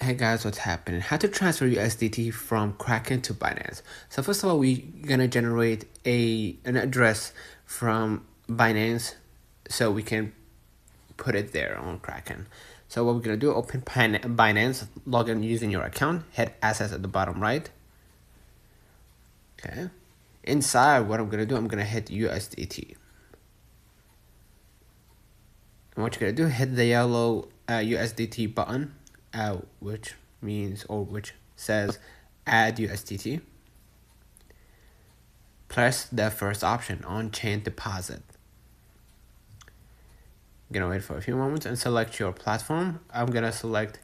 Hey guys, what's happening? How to transfer USDT from Kraken to Binance. So first of all, we're gonna generate an address from Binance so we can put it there on Kraken. So what we're gonna do, open Binance, log in using your account, hit assets at the bottom right. Okay. Inside, what I'm gonna do, I'm gonna hit USDT. And what you're gonna do, hit the yellow USDT button, which says add USDT. Press the first option, on-chain deposit. I'm gonna wait for a few moments and select your platform. I'm gonna select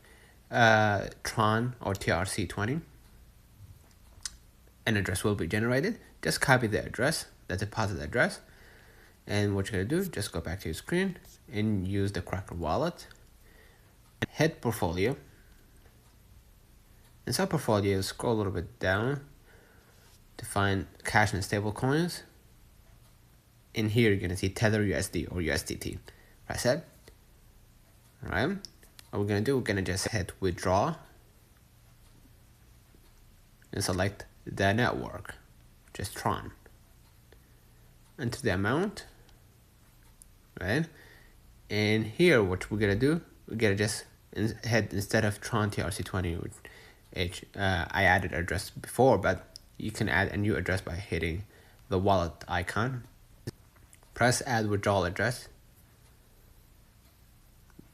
Tron or TRC20. An address will be generated. Just copy the address, the deposit address. And what you're gonna do, just go back to your screen and use the Kraken wallet. Hit portfolio. Inside portfolio, scroll a little bit down to find cash and stable coins. In here, you're gonna see Tether USD or USDT. Press it. All right. What we're gonna do, we're gonna just hit withdraw and select the network, just Tron. Enter the amount, right? And here, what we're gonna do, we're gonna just hit, instead of Tron TRC20, which I added address before, but you can add a new address by hitting the wallet icon. Press add withdrawal address.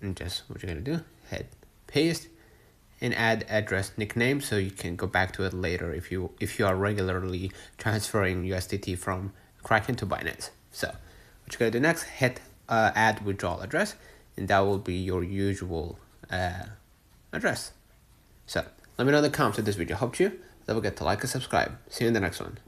And just what you're gonna do, hit paste and add address nickname so you can go back to it later if you are regularly transferring USDT from Kraken to Binance. So what you're gonna do next, hit add withdrawal address, and that will be your usual address. So let me know in the comments if this video helped you. Don't forget to like and subscribe. See you in the next one.